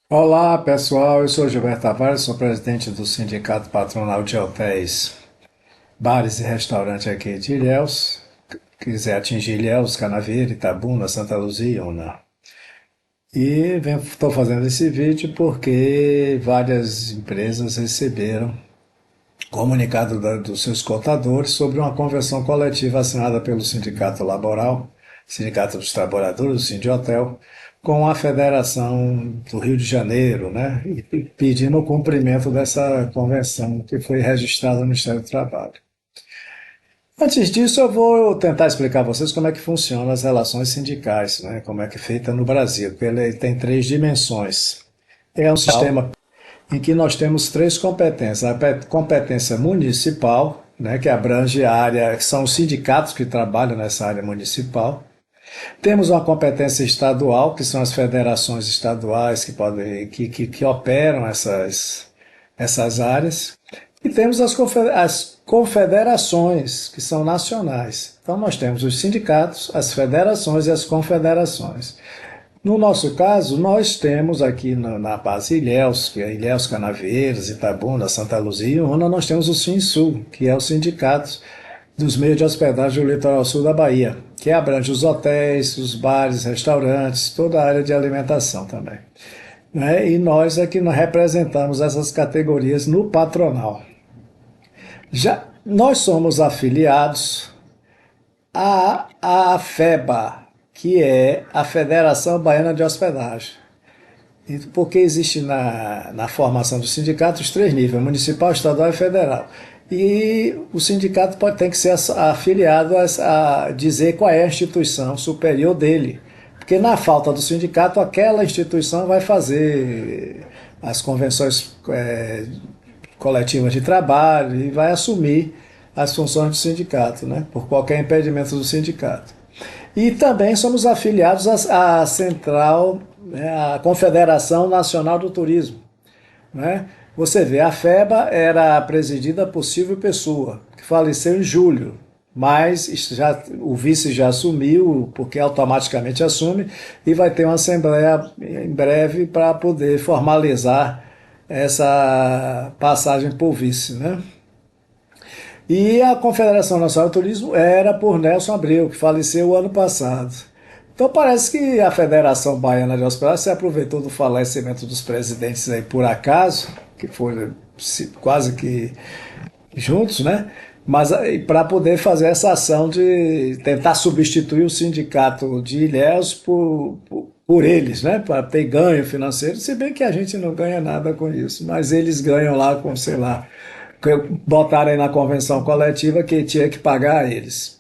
Olá pessoal, eu sou Gilberto Tavares, sou presidente do Sindicato Patronal de Hotéis, Bares e Restaurantes aqui de Ilhéus. Quiser atingir Ilhéus, Canavieira, Itabuna, Santa Luzia e Una. E estou fazendo esse vídeo porque várias empresas receberam comunicado dos seus contadores sobre uma convenção coletiva assinada pelo Sindicato Laboral, Sindicato dos Trabalhadores, o Sindhotel, com a Federação do Rio de Janeiro, né, e pedindo o cumprimento dessa convenção que foi registrada no Ministério do Trabalho. Antes disso, eu vou tentar explicar a vocês como é que funcionam as relações sindicais, né, como é que é feita no Brasil, porque ele tem três dimensões. É um sistema em que nós temos três competências. A competência municipal, né, que abrange a área, que são os sindicatos que trabalham nessa área municipal. Temos uma competência estadual, que são as federações estaduais que operam essas áreas. E temos as confederações, que são nacionais. Então, nós temos os sindicatos, as federações e as confederações. No nosso caso, nós temos aqui na base Ilhéus, que é Ilhéus, Canaveiras, Itabuna, Santa Luzia e Una, nós temos o SINSU, que é o Sindicato dos Meios de Hospedagem do Litoral Sul da Bahia, que abrange os hotéis, os bares, restaurantes, toda a área de alimentação também. Né? E nós aqui representamos essas categorias no patronal. Já nós somos afiliados à FEBA, que é a Federação Baiana de Hospedagem. Porque existe na formação do sindicato os três níveis, municipal, estadual e federal. E o sindicato tem que ser afiliado a dizer qual é a instituição superior dele. Porque na falta do sindicato, aquela instituição vai fazer as convenções coletivas de trabalho e vai assumir as funções do sindicato, né? Por qualquer impedimento do sindicato. E também somos afiliados à Central, né, à Confederação Nacional do Turismo. Né? Você vê, a FEBA era presidida por Silvio Pessoa, que faleceu em julho, mas o vice já assumiu, porque automaticamente assume, e vai ter uma assembleia em breve para poder formalizar essa passagem por vice. Né? E a Confederação Nacional do Turismo era por Nelson Abreu, que faleceu o ano passado. Então parece que a Federação Baiana de Hospedagem se aproveitou do falecimento dos presidentes aí por acaso, que foram quase que juntos, né? Mas para poder fazer essa ação de tentar substituir o sindicato de Ilhéus por eles, né? Para ter ganho financeiro, se bem que a gente não ganha nada com isso, mas eles ganham lá com, sei lá, botaram aí na convenção coletiva que tinha que pagar a eles.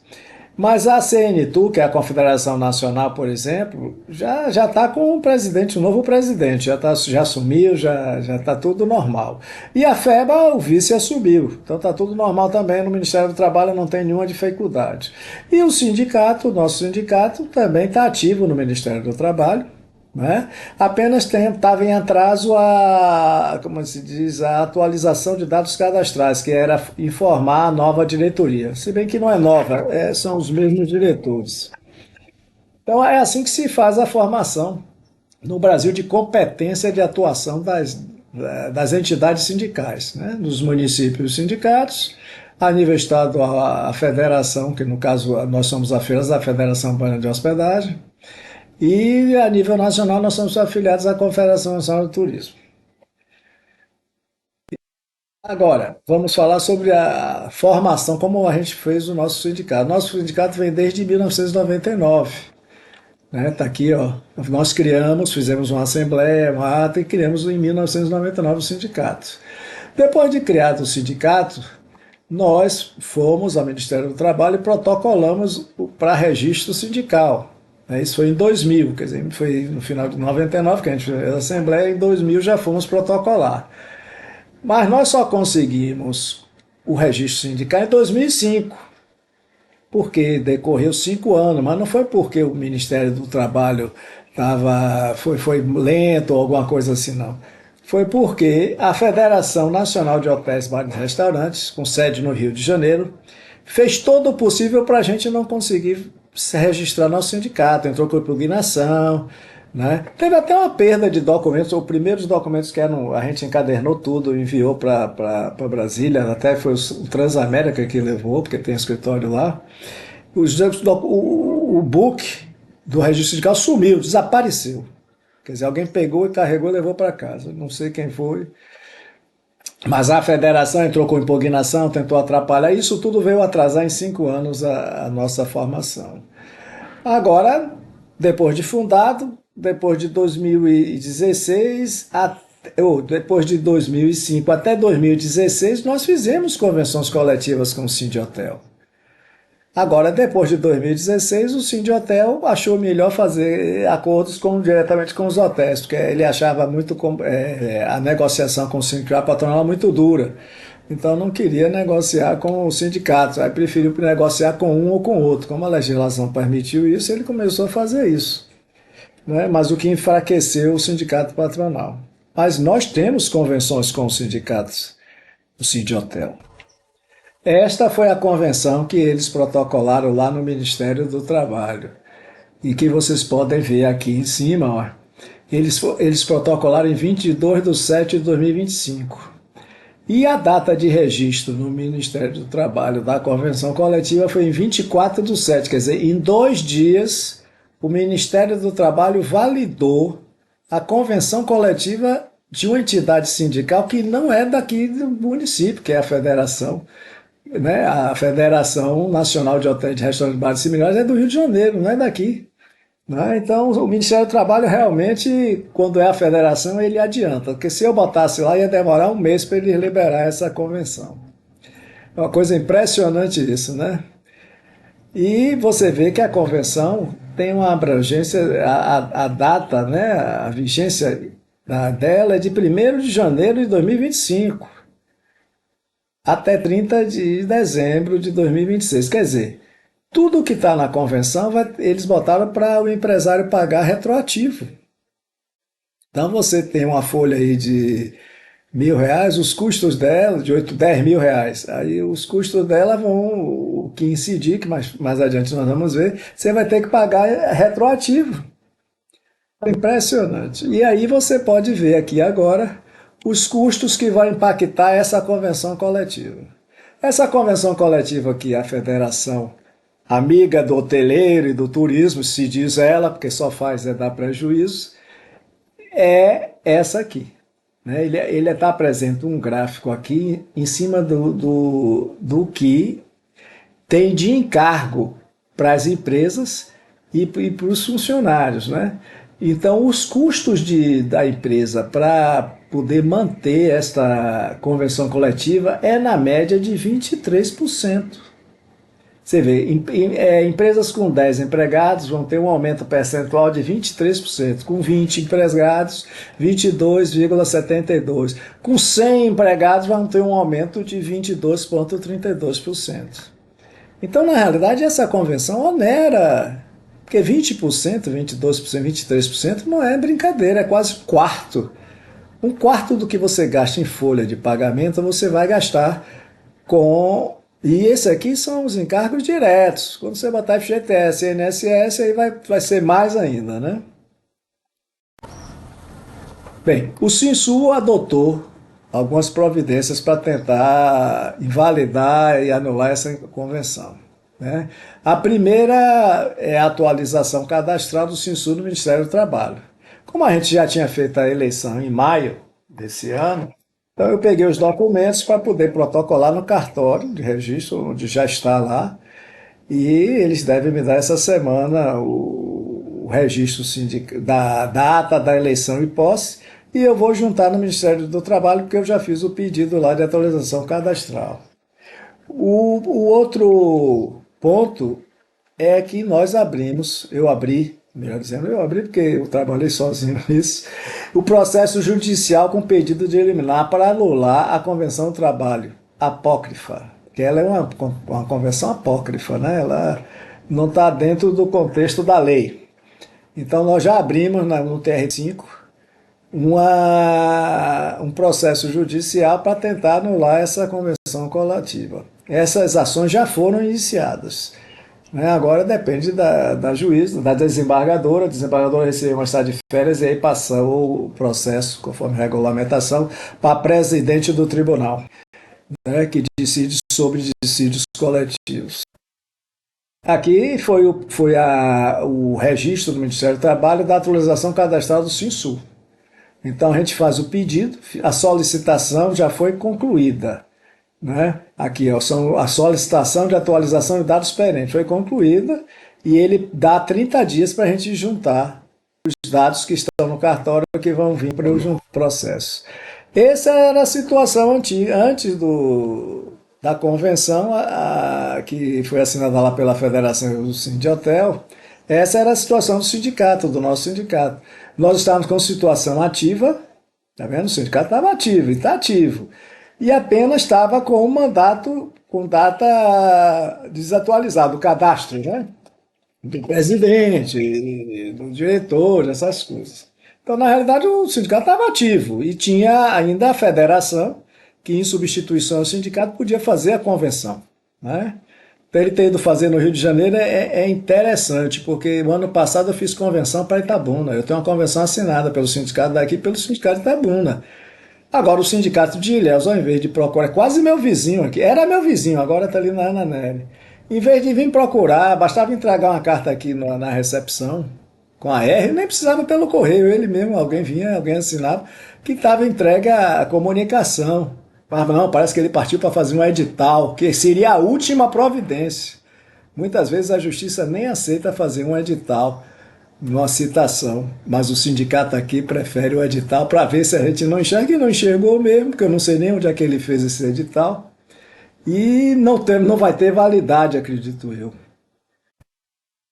Mas a CNTU, que é a Confederação Nacional, por exemplo, já está com um presidente, um novo presidente, já assumiu, já está tudo normal. E a FEBA, o vice assumiu, então está tudo normal também, no Ministério do Trabalho não tem nenhuma dificuldade. E o sindicato, o nosso sindicato, também está ativo no Ministério do Trabalho, né? Apenas estava em atraso como se diz, a atualização de dados cadastrais, que era informar a nova diretoria. Se bem que não é nova, são os mesmos diretores. Então é assim que se faz a formação no Brasil de competência de atuação das entidades sindicais, né? Nos municípios, os sindicatos, a nível estadual, a federação, que no caso nós somos afiliados à Federação Baiana de Hospedagem, e a nível nacional nós somos afiliados à Confederação Nacional do Turismo. Agora, vamos falar sobre a formação, como a gente fez o nosso sindicato. Nosso sindicato vem desde 1999. Né? Tá aqui, ó. Nós fizemos uma assembleia, uma ata e criamos em 1999 o sindicato. Depois de criado o sindicato, nós fomos ao Ministério do Trabalho e protocolamos para registro sindical. Isso foi em 2000, quer dizer, foi no final de 99 que a gente fez a Assembleia, em 2000 já fomos protocolar. Mas nós só conseguimos o registro sindical em 2005, porque decorreu 5 anos, mas não foi porque o Ministério do Trabalho foi lento ou alguma coisa assim, não. Foi porque a Federação Nacional de Hotéis, Bares e Restaurantes, com sede no Rio de Janeiro, fez todo o possível para a gente não conseguir se registrar nosso sindicato. Entrou com impugnação, né? Teve até uma perda de documentos, os primeiros documentos que eram, a gente encadernou tudo, enviou para Brasília, até foi o Transamérica que levou, porque tem escritório lá. O book do registro sindical sumiu, desapareceu. Quer dizer, alguém pegou e carregou e levou para casa. Não sei quem foi. Mas a federação entrou com impugnação, tentou atrapalhar. Isso tudo veio atrasar em 5 anos a nossa formação. Agora, depois de fundado, depois de 2016, ou depois de 2005 até 2016, nós fizemos convenções coletivas com o Sindhotel. Agora, depois de 2016, o Sindhotel achou melhor fazer acordos diretamente com os hotéis, porque ele achava muito a negociação com o sindicato patronal muito dura. Então não queria negociar com os sindicatos, aí preferiu negociar com um ou com outro. Como a legislação permitiu isso, ele começou a fazer isso, né? Mas o que enfraqueceu o sindicato patronal. Mas nós temos convenções com os sindicatos, o Sindhotel. Esta foi a convenção que eles protocolaram lá no Ministério do Trabalho e que vocês podem ver aqui em cima. Ó. Eles protocolaram em 22/7/2025. E a data de registro no Ministério do Trabalho da convenção coletiva foi em 24/7, quer dizer, em 2 dias o Ministério do Trabalho validou a convenção coletiva de uma entidade sindical que não é daqui do município, que é a federação, né? A Federação Nacional de Hotéis de Restaurantes, Bares e Similares é do Rio de Janeiro, não é daqui. Né? Então, o Ministério do Trabalho realmente, quando é a federação, ele adianta. Porque se eu botasse lá, ia demorar um mês para eles liberar essa convenção. É uma coisa impressionante isso, né? E você vê que a convenção tem uma abrangência, a data, né, a vigência dela é de 1º de janeiro de 2025 até 30 de dezembro de 2026. Quer dizer, tudo que está na convenção, eles botaram para o empresário pagar retroativo. Então você tem uma folha aí de R$ 1.000, os custos dela, de 10 mil reais. Aí os custos dela vão, o que incidir, que mais adiante nós vamos ver, você vai ter que pagar retroativo. Impressionante. E aí você pode ver aqui agora os custos que vão impactar essa convenção coletiva. Essa convenção coletiva aqui, a federação amiga do hoteleiro e do turismo, se diz ela, porque só faz dar prejuízo, é essa aqui. Né? Ele está apresenta um gráfico aqui em cima do que tem de encargo para as empresas e para os funcionários. Né? Então, os custos da empresa para poder manter esta convenção coletiva é na média de 23%. Você vê, empresas com 10 empregados vão ter um aumento percentual de 23%, com 20 empregados, 22,72%, com 100 empregados vão ter um aumento de 22,32%. Então, na realidade, essa convenção onera, porque 20%, 22%, 23% não é brincadeira, é quase um quarto. Um quarto do que você gasta em folha de pagamento, você vai gastar com... E esse aqui são os encargos diretos. Quando você botar FGTS e INSS, aí vai ser mais ainda, né? Bem, o Sinsul adotou algumas providências para tentar invalidar e anular essa convenção. Né? A primeira é a atualização cadastral do Sinsul no Ministério do Trabalho. Como a gente já tinha feito a eleição em maio desse ano, então eu peguei os documentos para poder protocolar no cartório de registro, onde já está lá, e eles devem me dar essa semana o registro da data da eleição e posse, e eu vou juntar no Ministério do Trabalho, porque eu já fiz o pedido lá de atualização cadastral. O outro ponto é que eu abri porque eu trabalhei sozinho nisso, o processo judicial com pedido de eliminar para anular a Convenção do Trabalho apócrifa, que ela é uma convenção apócrifa, né? Ela não está dentro do contexto da lei. Então nós já abrimos no TR5 um processo judicial para tentar anular essa convenção coletiva. Essas ações já foram iniciadas. né? Agora depende da juíza, da desembargadora. A desembargadora recebeu uma estado de férias e aí passou o processo, conforme a regulamentação, para a presidente do tribunal, né, que decide sobre dissídios coletivos. Aqui o registro do Ministério do Trabalho da atualização cadastral do Sinsul. Então a gente faz o pedido, a solicitação já foi concluída. Né? Aqui, ó, a solicitação de atualização de dados perene foi concluída e ele dá 30 dias para a gente juntar os dados que estão no cartório que vão vir para o processo. Essa era a situação antiga, antes da convenção que foi assinada lá pela Federação do Sindhotel. Essa era a situação do sindicato, do nosso sindicato. Nós estávamos com situação ativa, tá vendo? O sindicato estava ativo e está ativo. E apenas estava com um mandato com data desatualizada, o cadastro, né? Do presidente, do diretor, essas coisas. Então, na realidade, o sindicato estava ativo e tinha ainda a federação, que em substituição ao sindicato podia fazer a convenção. Né? Então, ele ter ido fazer no Rio de Janeiro é interessante, porque o ano passado eu fiz convenção para Itabuna. Eu tenho uma convenção assinada pelo sindicato daqui e pelo sindicato de Itabuna. Agora, o sindicato de Ilhéus, ao invés de procurar, é quase meu vizinho aqui, era meu vizinho, agora está ali na Ana Nery. Em vez de vir procurar, bastava entregar uma carta aqui na recepção, com a R, nem precisava pelo correio, ele mesmo, alguém vinha, alguém assinava, que estava entregue a comunicação. Mas não, parece que ele partiu para fazer um edital, que seria a última providência. Muitas vezes a justiça nem aceita fazer um edital numa citação, mas o sindicato aqui prefere o edital para ver se a gente não enxerga, e não enxergou mesmo, porque eu não sei nem onde é que ele fez esse edital, e não vai ter validade, acredito eu.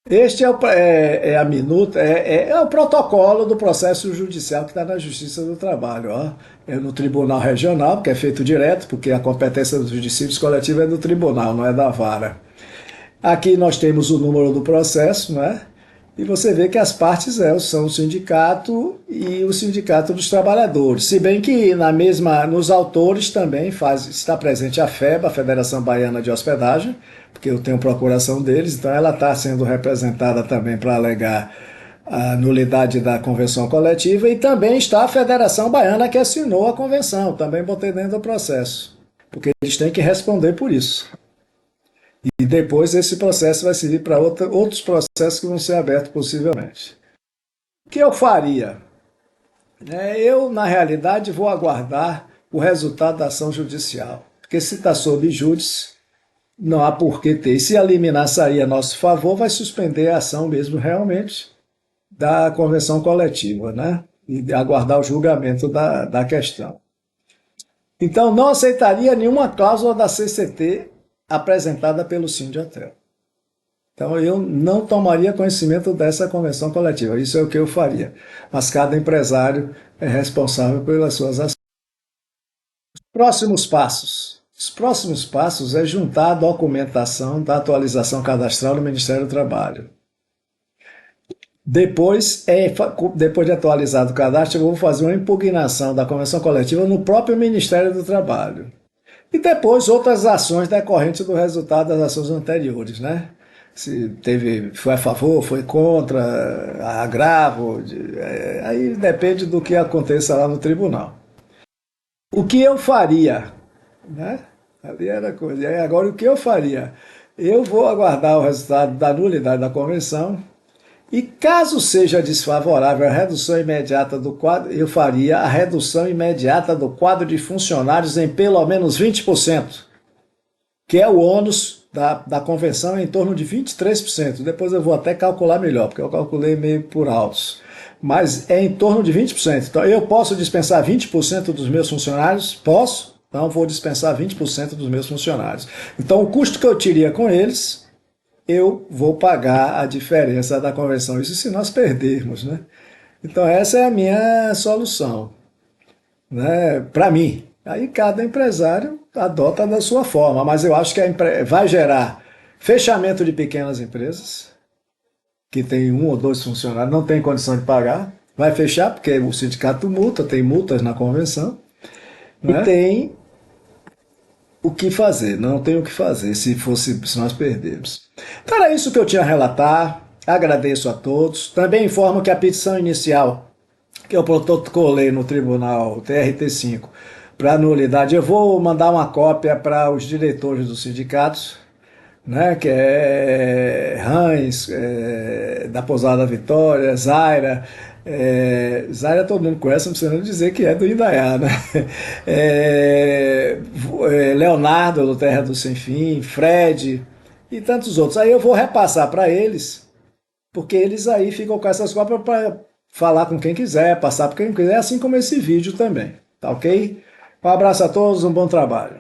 Este é a minuta, é o protocolo do processo judicial que está na Justiça do Trabalho. Ó. É no Tribunal Regional, que é feito direto, porque a competência dos dissídios coletivos é do tribunal, não é da vara. Aqui nós temos o número do processo, né? E você vê que as partes são o sindicato e o sindicato dos trabalhadores. Se bem que nos autores também está presente a FEBA, a Federação Baiana de Hospedagem, porque eu tenho procuração deles, então ela está sendo representada também para alegar a nulidade da convenção coletiva, e também está a Federação Baiana que assinou a convenção, também botei dentro do processo, porque eles têm que responder por isso. E depois esse processo vai servir para outros processos que vão ser abertos possivelmente. O que eu faria? Eu, na realidade, vou aguardar o resultado da ação judicial. Porque se está sob júdice, não há por que ter. E se a liminar sair a nosso favor, vai suspender a ação mesmo realmente da convenção coletiva, né? E aguardar o julgamento da questão. Então, não aceitaria nenhuma cláusula da CCT apresentada pelo Sindhotel. Então eu não tomaria conhecimento dessa convenção coletiva, isso é o que eu faria. Mas cada empresário é responsável pelas suas ações. Próximos passos. Os próximos passos é juntar a documentação da atualização cadastral no Ministério do Trabalho. Depois de atualizado o cadastro, eu vou fazer uma impugnação da convenção coletiva no próprio Ministério do Trabalho. E depois outras ações decorrentes do resultado das ações anteriores, né? Se foi a favor, foi contra, agravo, aí depende do que aconteça lá no tribunal. O que eu faria, né? Ali era a coisa. E aí agora o que eu faria? Eu vou aguardar o resultado da nulidade da convenção e caso seja desfavorável a redução imediata do quadro, eu faria a redução imediata do quadro de funcionários em pelo menos 20%, que é o ônus da convenção em torno de 23%. Depois eu vou até calcular melhor, porque eu calculei meio por altos. Mas é em torno de 20%. Então eu posso dispensar 20% dos meus funcionários? Posso. Então vou dispensar 20% dos meus funcionários. Então o custo que eu teria com eles, eu vou pagar a diferença da convenção. Isso se nós perdermos, né? Então essa é a minha solução, né? Para mim. Aí cada empresário adota da sua forma, mas eu acho que vai gerar fechamento de pequenas empresas, que tem um ou dois funcionários, não tem condição de pagar, vai fechar porque o sindicato multa, tem multas na convenção, né? E tem o que fazer, não tem o que fazer se nós perdermos. Então era isso que eu tinha a relatar. Agradeço a todos. Também informo que a petição inicial que eu protocolei no tribunal TRT5 para nulidade, eu vou mandar uma cópia para os diretores dos sindicatos, né, que é Hans, da Pousada Vitória, Zaira. Zaira todo mundo conhece, não precisa nem dizer que é do Indaiá, né? Leonardo do Terra do Sem Fim, Fred e tantos outros. Aí eu vou repassar para eles, porque eles aí ficam com essas cópias para falar com quem quiser, passar para quem quiser, assim como esse vídeo também. Tá ok? Um abraço a todos, um bom trabalho.